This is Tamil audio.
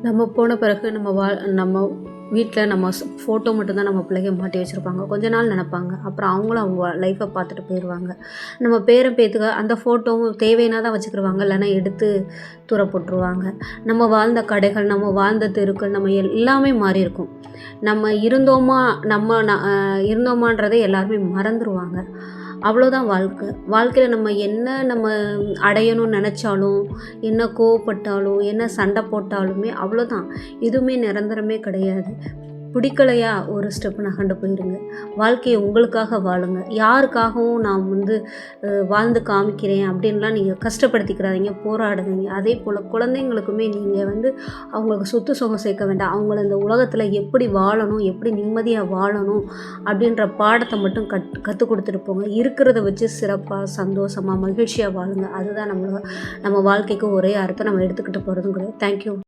நம்ம போன பிறகு நம்ம வீட்டில் நம்ம ஃபோட்டோ மட்டும்தான் நம்ம பிள்ளைங்க மாட்டி வச்சுருப்பாங்க. கொஞ்ச நாள் நினப்பாங்க. அப்புறம் அவங்களும் அவங்க லைஃப்பை பார்த்துட்டு போயிடுவாங்க. நம்ம பேரன் பேத்துக்க அந்த ஃபோட்டோவும் தேவைன்னா தான் வச்சுக்கிருவாங்க. இல்லைன்னா எடுத்து தூர போட்டுருவாங்க. நம்ம வாழ்ந்த கடைகள், நம்ம வாழ்ந்த தெருக்கள், நம்ம எல்லாமே மாறியிருக்கும். நம்ம இருந்தோமான்றதை எல்லாருமே மறந்துருவாங்க. அவ்வளோதான் வாழ்க்கை. வாழ்க்கையில் நம்ம அடையணும்னு நினச்சாலும், என்ன கோவப்பட்டாலும், என்ன சண்டை போட்டாலுமே அவ்வளோதான். எதுவுமே நிரந்தரமே கிடையாது. பிடிக்கலையா ஒரு ஸ்டெப் நகண்டு போயிருங்க. வாழ்க்கையை உங்களுக்காக வாழுங்க. யாருக்காகவும் நான் வாழ்ந்து காமிக்கிறேன் அப்படின்லாம் நீங்கள் கஷ்டப்படுத்திக்கிறாதீங்க, போராடுதீங்க. அதே போல் குழந்தைங்களுக்குமே நீங்கள் அவங்களுக்கு சொத்து சுகம் சேர்க்க வேண்டாம். அவங்கள இந்த உலகத்தில் எப்படி வாழணும், எப்படி நிம்மதியாக வாழணும் அப்படின்ற பாடத்தை மட்டும் கற்றுக் கொடுத்துட்டு போங்க. இருக்கிறத வச்சு சிறப்பாக, சந்தோஷமாக, மகிழ்ச்சியாக வாழுங்க. அதுதான் நம்ம வாழ்க்கைக்கு ஒரே அர்த்தம். நம்ம எடுத்துக்கிட்டு போகிறதும் கிடையாது. தேங்க்யூ.